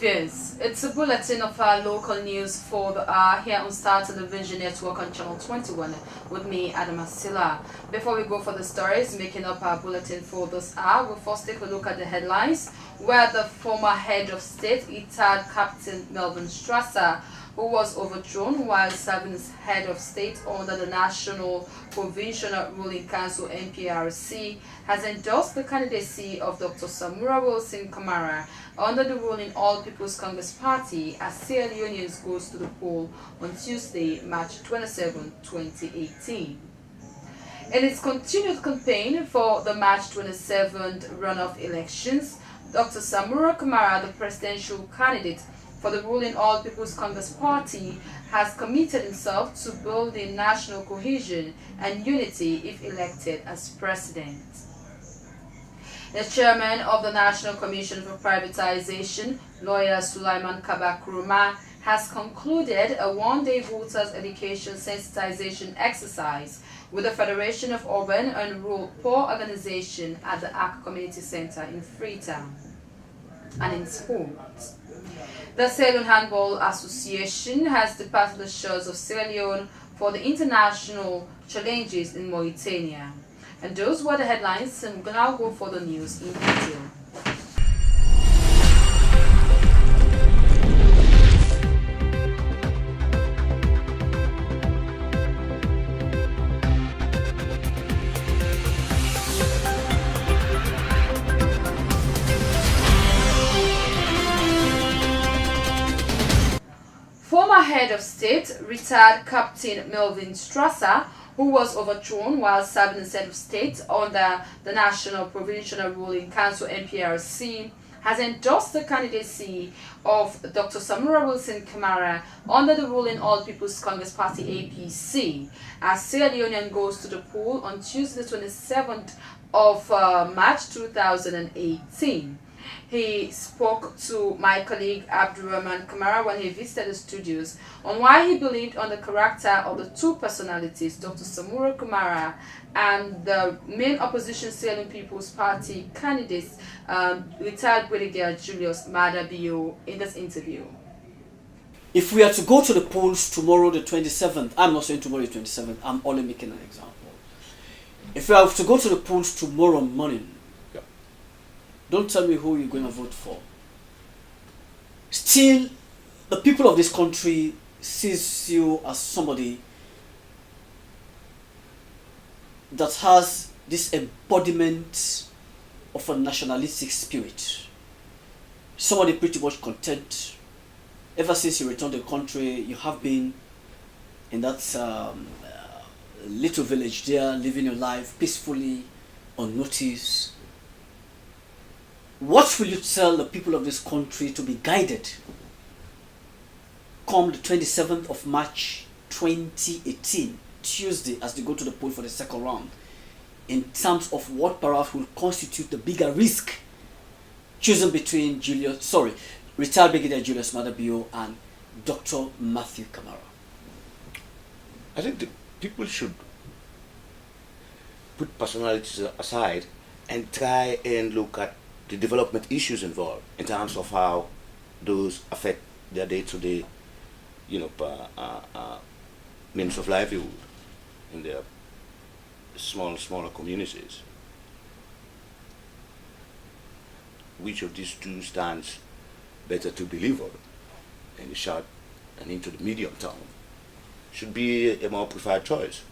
viewers, it's a bulletin of our local news for the hour here on Star Television Network on Channel 21 with me, Adama Silla. Before we go for the stories making up our bulletin for this hour, we'll first take a look at the headlines, where the former head of state, retired Captain Melvin Strasser, who was overthrown while serving as head of state under the National Provisional Ruling Council (NPRC), has endorsed the candidacy of Dr. Samura Wilson Kamara under the ruling All People's Congress Party as Sierra Leoneans goes to the poll on Tuesday, March 27, 2018. In its continued campaign for the March 27th runoff elections, Dr. Samura Kamara, the presidential candidate for the ruling All People's Congress Party, has committed himself to building national cohesion and unity if elected as president. The chairman of the National Commission for Privatization, lawyer Sulaiman Kaba Kuruma, has concluded a one-day voters' education sensitization exercise with the Federation of Urban and Rural Poor Organization at the Arc Community Center in Freetown. And in sports, the Sierra Leone Handball Association has departed the shores of Sierra Leone for the international challenges in Mauritania. And those were the headlines, and we'll now go for the news in detail. Former head of state, retired Captain Melvin Strasser, who was overthrown while serving as head of state under the National Provisional Ruling Council (NPRC), has endorsed the candidacy of Dr. Samura Wilson Kamara under the ruling All People's Congress Party (APC) as Sierra Leonean goes to the poll on Tuesday, the 27th of March 2018. He spoke to my colleague Abdurrahman Kamara when he visited the studios on why he believed on the character of the two personalities, Dr. Samura Kamara and the main opposition Sierra Leone People's Party candidates, retired Brigadier Julius Maada Bio, in this interview. If we are to go to the polls tomorrow, the 27th, I'm not saying tomorrow the 27th, I'm only making an example. If we are to go to the polls tomorrow morning, don't tell me who you're going to vote for. Still, the people of this country sees you as somebody that has this embodiment of a nationalistic spirit. Somebody pretty much content. Ever since you returned to the country, you have been in that little village there, living your life peacefully, unnoticed. What will you tell the people of this country to be guided come the 27th of March 2018, Tuesday, as they go to the poll for the second round, in terms of what perhaps will constitute the bigger risk chosen between retired Brigadier Julius Maada Bio and Dr. Matthew Kamara? I think the people should put personalities aside and try and look at the development issues involved in terms of how those affect their day-to-day, means of livelihood in their smaller communities. Which of these two stands better to deliver in the short and into the medium term should be a more preferred choice.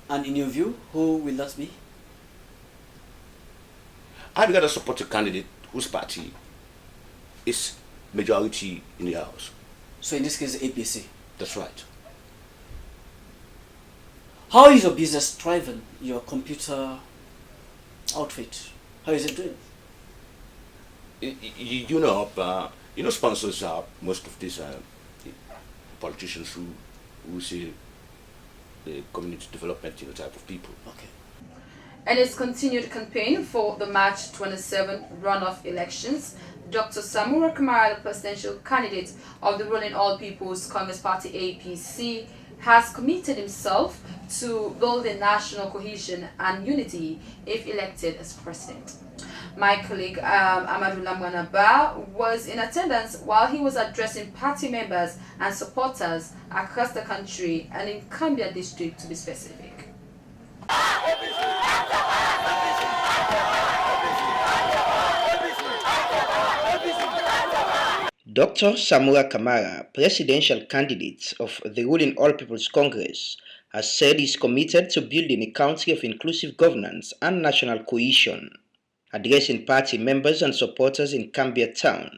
And in your view, who will that be? I've got to support a candidate whose party is majority in the House. So in this case, the APC. That's right. How is your business thriving, your computer outfit? How is it doing? Sponsors are most of these politicians who see the community development, type of people. Okay. And its continued campaign for the March 27 runoff elections, Dr. Samura Kamara, the presidential candidate of the ruling All People's Congress Party (APC), has committed himself to building national cohesion and unity if elected as president. My colleague Amadou Lamwanaba was in attendance while he was addressing party members and supporters across the country and in Kambia district to be specific. Dr. Samura Kamara, presidential candidate of the ruling All People's Congress, has said he is committed to building a country of inclusive governance and national cohesion. Addressing party members and supporters in Kambia town,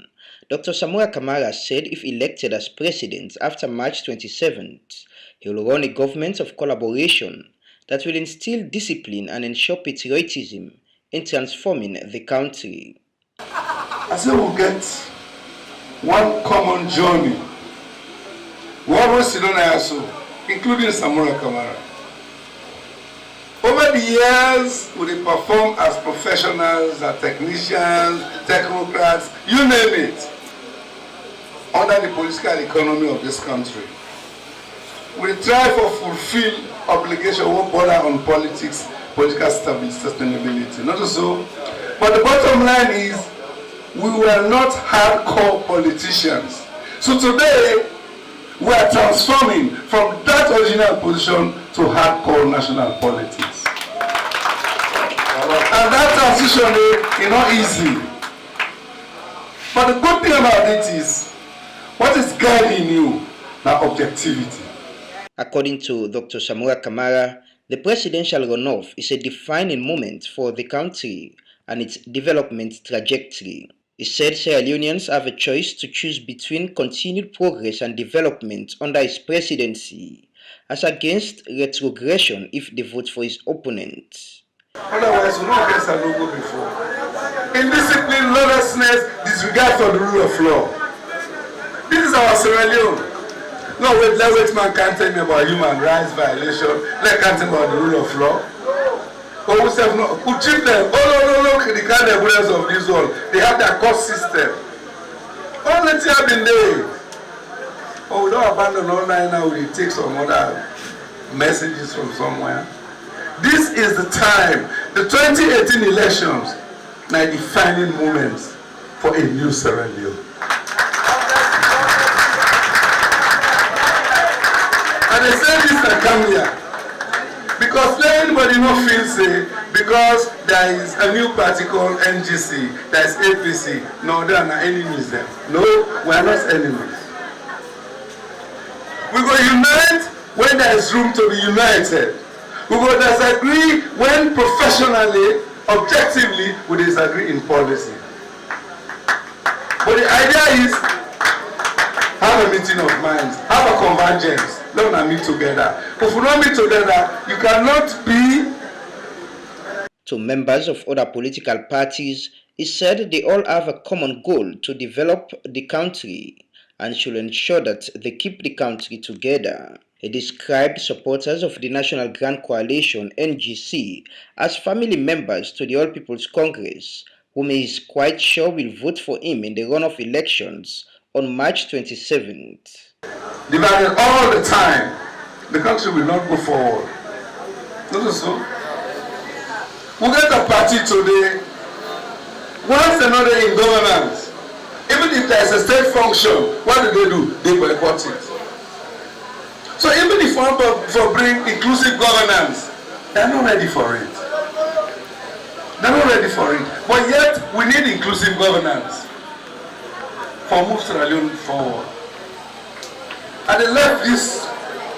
Dr. Samura Kamara said if elected as president after March 27th, he will run a government of collaboration that will instill discipline and ensure patriotism in transforming the country. I said we'll get one common journey. We always sit on also, including Samura Kamara. Over the years, we perform as professionals, as technicians, technocrats, you name it, under the political economy of this country. We try to fulfill obligation, one border on politics, political stability, sustainability. Not so, but the bottom line is, we were not hardcore politicians. So today, we are transforming from that original position to hardcore national politics. And that transition is not easy. But the good thing about it is, what is guiding you? Now, objectivity. According to Dr. Samura Kamara, the presidential runoff is a defining moment for the country and its development trajectory. He said Sierra Leoneans have a choice to choose between continued progress and development under his presidency, as against retrogression if they vote for his opponent. Otherwise, we don't get a logo before. Indiscipline, lawlessness, disregard for the rule of law. This is our Sierra Leone. No, wait, man can't tell me about human rights violation. Let can't tell me about the rule of law. Who treat them? Oh no, the kind of evidence of this world. They have their court system. Only thing have been there. Oh, we don't abandon online now. We take some other messages from somewhere. This is the time. The 2018 elections are defining moments for a new Sierra Leone. And they say this in Kambia. Because let anybody not feel say, because there is a new party called NGC, there is APC, no, they are not enemies there. No, we are not enemies. We go unite when there is room to be united. We go disagree when professionally, objectively, we disagree in policy. But the idea is, have a meeting of minds, have a convergence. Let us meet together. If we don't meet together, you cannot be. To members of other political parties, he said they all have a common goal to develop the country and should ensure that they keep the country together. He described supporters of the National Grand Coalition (NGC) as family members to the All People's Congress, whom he is quite sure will vote for him in the runoff elections on March 27th. Divided all the time, the country will not go forward. Not so. We get a party today, once another in governance. Even if there is a state function, what do? They boycott it. So even if we want to bring inclusive governance, they are not ready for it. They are not ready for it. But yet, we need inclusive governance for move Sierra Leone forward. And they left this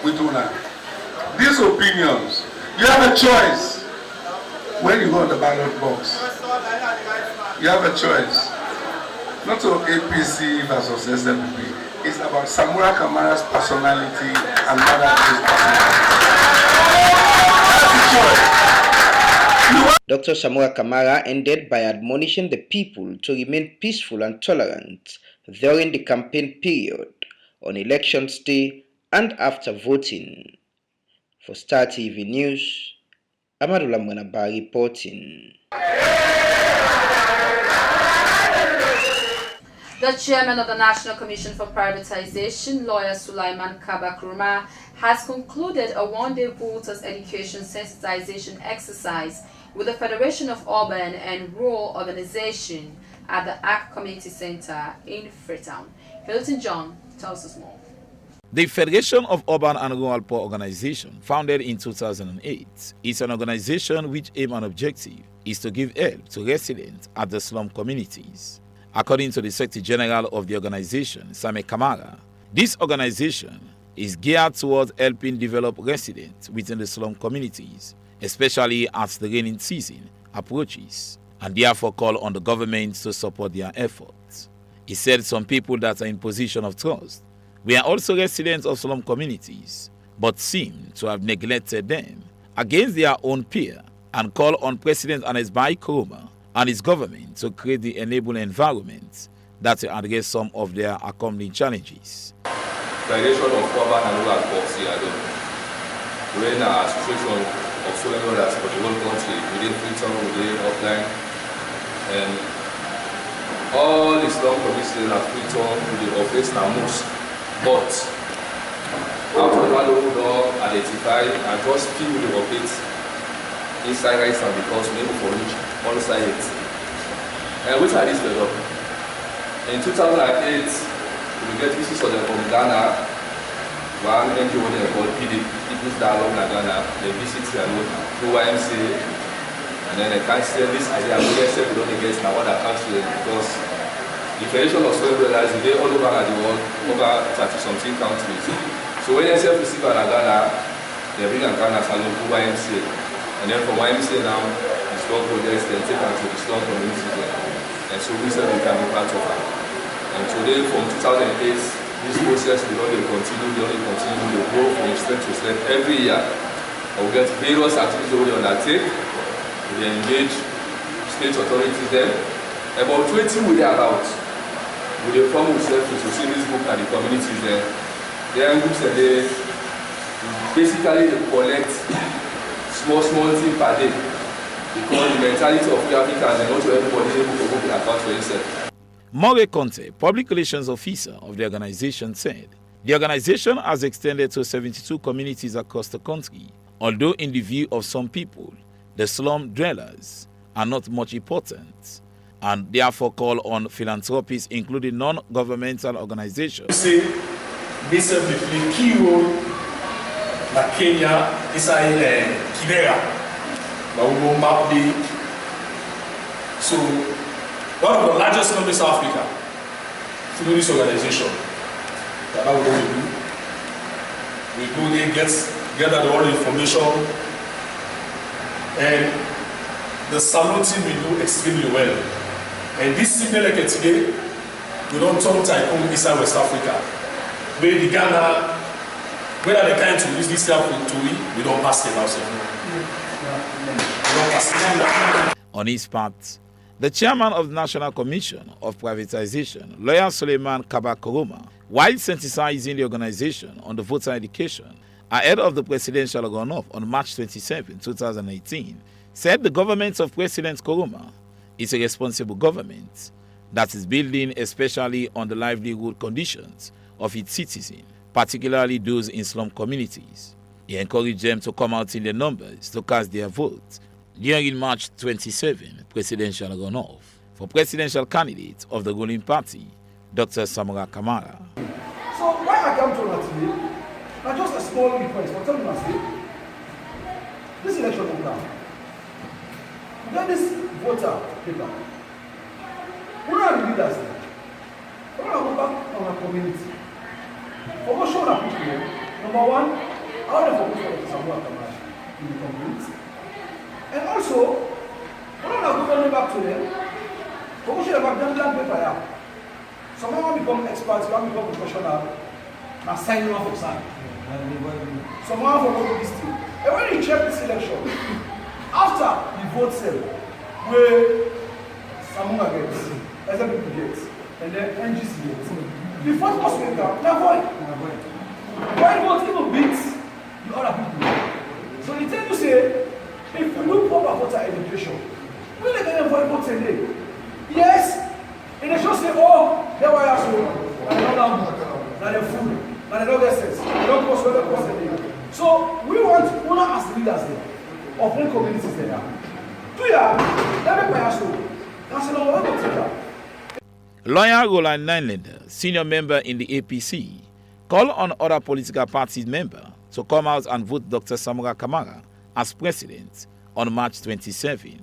with Una. These opinions, you have a choice when you go on the ballot box. You have a choice. Not to APC versus SWP. It's about Samura Kamara's personality and Madam's personality. Dr. Samura Kamara ended by admonishing the people to remain peaceful and tolerant during the campaign period, on Elections Day and after voting. For Star TV News, Amadou Lamwanaba reporting. The chairman of the National Commission for Privatization, lawyer Sulaiman Kaba Kurma, has concluded a one-day voters education sensitization exercise with the Federation of Urban and Rural Organization at the ACT Community Center in Freetown. Hilton John tells us more. The Federation of Urban and Rural Poor Organization, founded in 2008, is an organization which aim and objective is to give help to residents at the slum communities. According to the Secretary General of the organization, Same Kamara, this organization is geared towards helping develop residents within the slum communities, especially as the rainy season approaches, and therefore call on the government to support their efforts. He said some people that are in position of trust were also residents of slum communities, but seem to have neglected them against their own peer, and call on President Anesbai Koroma and his government to create the enabling environment that will address some of their accompanying challenges. Federation of Urban and Rural Poor CIADO, we're in an association of so many others for the whole country, within Freetown, within Upline, and all the slum communities at Freetown, we operate in a mosque. But after one don't identify and just few will operate inside right now because we need for reach all sides. And which are these developed? In 2008, we get visitors from Ghana, one NGO called PD, People's Dialogue in Ghana. They visit through YMCA, and then they can't say this idea. We don't get now other countries because the Federation of Slum Brothers is all over the world, over 30-something countries. So when they say receive in Ghana, they bring Ghana Salon to YMCA. And then from YMCA now, the slum projects then take them to the slum communities there. And so we said we can be part of it. And today, from 2008, this process will only continue, they grow from strength to strength every year. And we get various activities we undertake, we engage state authorities there. About 20 we are out. With the form of self-to see this group and the communities there. There are groups that they basically collect small things per day. Because the mentality of we Africans and not everybody is able to open an account for himself. More Conte, public relations officer of the organization, said the organization has extended to 72 communities across the country, although in the view of some people, the slum dwellers are not much important, and therefore call on philanthropists, including non-governmental organizations. You see, this is the key role that Kenya is in Kibera, but we will map the. So, one of the largest countries in Africa, through this organization, that's what we do. We go there, gather all the information, and the Salon team will do extremely well. And this signal like today, we don't turn tycoon inside West Africa. Where the Ghana, whether they can't use this help to we don't pass it ourselves. We don't pass it. On his part, the chairman of the National Commission of Privatization, lawyer Suleiman Kaba Koroma, while sensitizing the organization on the voter education ahead of the presidential runoff on March 27, 2018, said the government of President Koroma is a responsible government that is building especially on the livelihood conditions of its citizens, particularly those in slum communities. He encouraged them to come out in their numbers to cast their vote during March 27 presidential runoff for presidential candidate of the ruling party, Dr. Samura Kamara. So why I come to that today, now just a small request, but tell me now, this election will come. We got this voter paper. Who are the leaders there? We want to go back on our community. For what show that people, number one, how they focus on Samura Kamara in the community. And also, we want to go back to them. For what show about them blank paper here. Someone will become experts, one become professional, and sign off of sign. Someone will go to this thing. And when you check this election, after the vote sale, where Samura gets, SMPP gets, and then NGC gets, the first person will come, now void. Why vote even beats the other people? So they tend to say, if you look proper voter education, we let them vote vote today. Yes, and they just say, oh, they were so, and they don't know, now they're full, now they don't get sense, they don't post where they post anything. So we want as the leaders there, of all communities there. so. Councillor, what about that? Lawyer Roland Ninelander, senior member in the APC, called on other political party members to come out and vote Dr. Samura Kamara as president on March 27.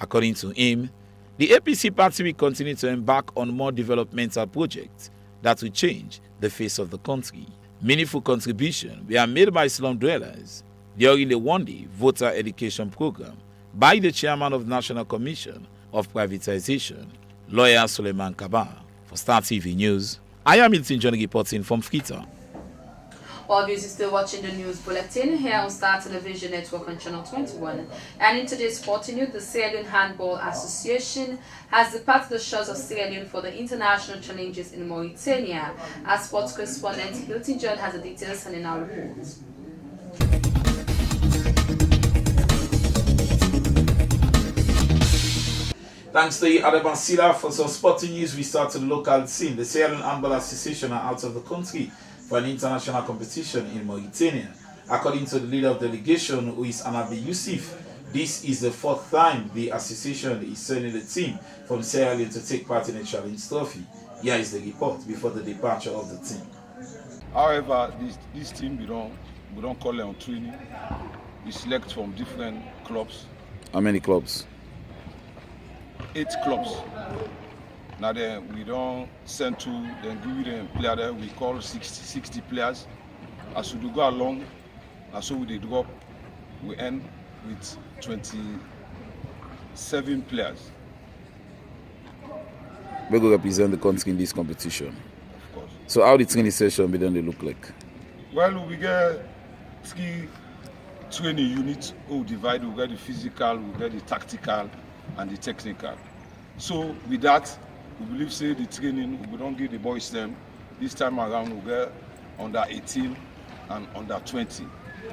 According to him, the APC party will continue to embark on more developmental projects that will change the face of the country. Meaningful contributions were made by slum dwellers during the one-day voter education program by the chairman of the National Commission of Privatization, Lawyer Suleiman Kaba. For Star TV News, I am Milton John reporting from Freetown. All viewers are still watching the news bulletin here on Star Television Network on Channel 21. And in today's sporting news, the Sierra Leone Handball Association has departed the shores of Sierra Leone for the international challenges in Mauritania. Our sports correspondent Hilton John has the details and in our report. Thanks to Adama Sila for some sporting news. We start to the local scene. The Sierra Leone Handball Association are out of the country for an international competition in Mauritania. According to the leader of the delegation, who is Anabi Yusuf, this is the fourth time the association is sending the team from Sierra Leone to take part in a challenge trophy. Here is the report before the departure of the team. However, this team, we don't call them on training. We select from different clubs. How many clubs? 8 clubs. Now then we don't send to then give them player there. We call 60 players. As we do go along, and so we drop, we end with 27 players. We go represent the country in this competition. Of course. So how the training session be done they look like? Well, we get 3 training units who divide. We get the physical, we get the tactical, and the technical. So with that, we believe say the training, we don't give the boys them. This time around we get under 18 and under 20.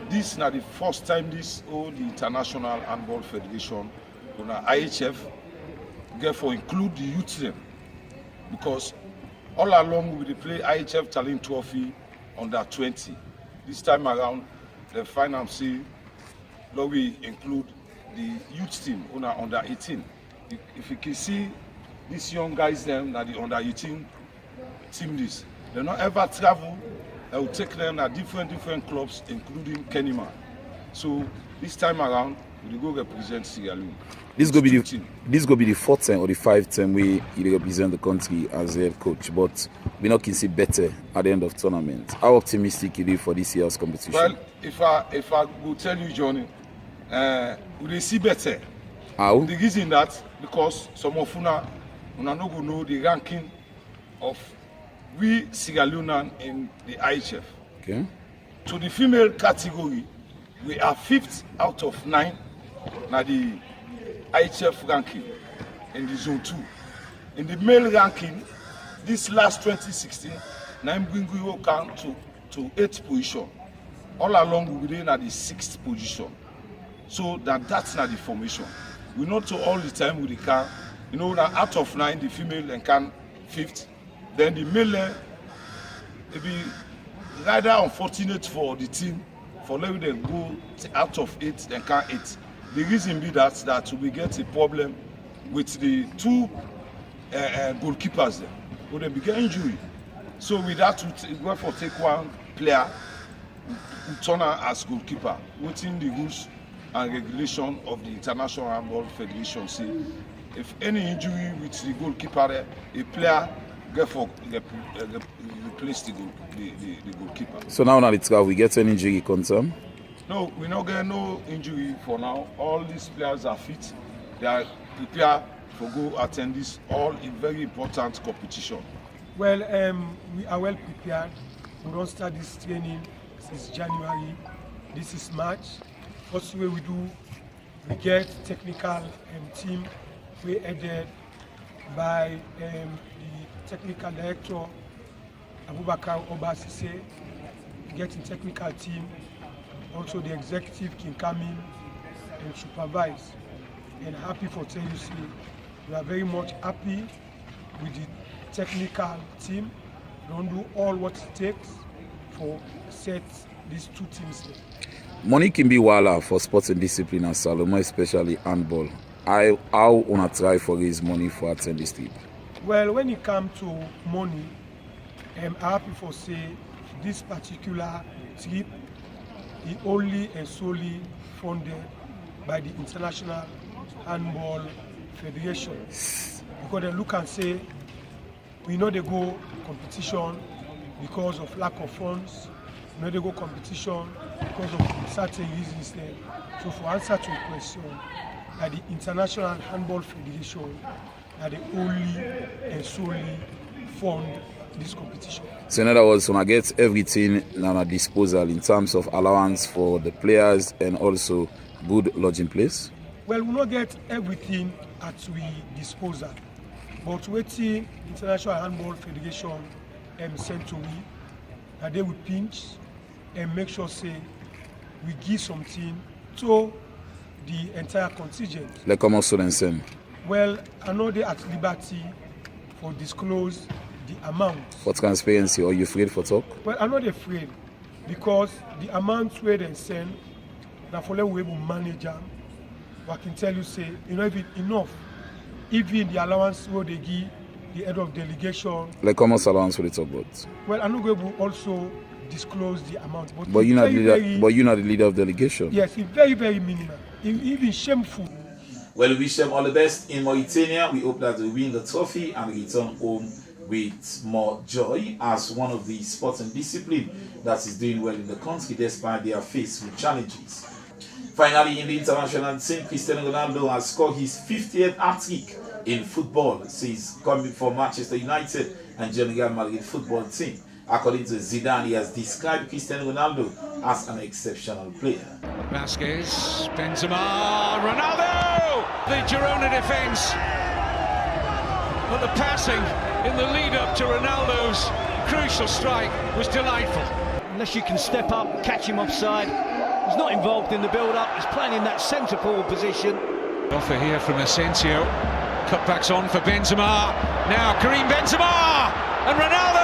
This is not the first time this the International Handball Federation, IHF, get for include the youth them. Because all along we play IHF Challenge Trophy under 20. This time around, the final say, we include the youth team under 18. If you can see these young guys them that the under 18 team this, they don't ever travel. I will take them at different clubs, including Kenima. So this time around, we go represent Sierra Leone. This go be the 4th time or the 5th time we represent the country as a head coach, but we not can see better at the end of tournament. How optimistic you are for this year's competition? Well, if I will tell you, Johnny, we see better. How? The reason that because some of una no go know the ranking of we Sierra Leonean in the IHF. Okay. To the female category, we are 5th out of 9 na the IHF ranking in the zone 2. In the male ranking, this last 2016, Naim Bringuyo come to 8th position. All along we were at the 6th position. So that's not the formation. We know to all the time with the can, you know that out of 9 the female and can 5th, then the male it be rather unfortunate for the team for letting them go out of 8 and can 8. The reason be that we get a problem with the 2 goalkeepers there, who they get injury. So with that we go for take one player who turn as goalkeeper within the rules and regulation of the International Handball Federation. See, if any injury with the goalkeeper, a player get for replace the goalkeeper. So now it's we get an injury concern? No, we not get no injury for now. All these players are fit. They are prepared for go attend this all a very important competition. Well, we are well prepared. We don't start this training since January. This is March. First way we do, we get technical team. We headed by the technical director Abubakar Obasise, getting technical team. Also the executive can come in and supervise. And happy for tell you, see, we are very much happy with the technical team. We don't do all what it takes for set these 2 teams there. Money can be wala for sports and discipline and Salomon, especially handball. how una try for raise money for attend this trip? Well, when it comes to money, I'm happy for say this particular trip is only and solely funded by the International Handball Federation. Because they look and say, we know they go competition because of lack of funds, we know they go competition because of certain reasons there. So for answer to your question, that the International Handball Federation are the only and solely fund this competition. So in other words, I get everything at our disposal in terms of allowance for the players and also good lodging place? Well, we not get everything at we disposal, but waiting International Handball Federation sent to we that they will pinch and make sure say we give something to the entire contingent. Like comment sur l'enseigne? Well, I know they at liberty for disclose the amount. For transparency, or you afraid for talk? Well, I'm not afraid because the amount where they send, now for let we able manage them. But I can tell you, say, you know, if it enough, even the allowance where they give the head of delegation. Like how much allowance will they talk about? Well, I'm not going to also disclose the amount. But you're not the leader of delegation. Yes, it's very, very minimal. Even shameful. Well, we wish them all the best in Mauritania. We hope that they win the trophy and return home with more joy as one of the sports and discipline that is doing well in the country despite their faced with challenges. Finally, in the international scene, Cristiano Ronaldo has scored his 50th hat-trick in football since coming from Manchester United and joining Real Madrid football team. According to Zidane, he has described Cristiano Ronaldo as an exceptional player. Vasquez, Benzema, Ronaldo! The Girona defence. But the passing in the lead-up to Ronaldo's crucial strike was delightful. Unless you can step up, catch him offside. He's not involved in the build-up. He's playing in that centre-forward position. Offer here from Asensio. Cutbacks on for Benzema. Now Karim Benzema! And Ronaldo!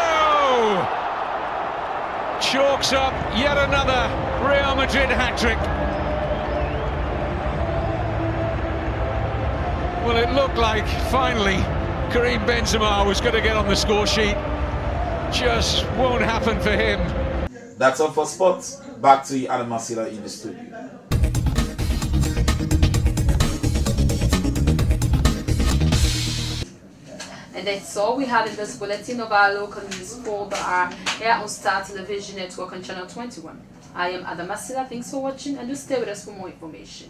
Chalks up yet another Real Madrid hat-trick. Well, it looked like, finally, Karim Benzema was going to get on the score sheet. Just won't happen for him. That's all for sports. Back to Adam Masila in the studio. And that's all we had in this bulletin of our local news for the hour here on Star Television Network on Channel 21. I am Adam Masila. Thanks for watching and do stay with us for more information.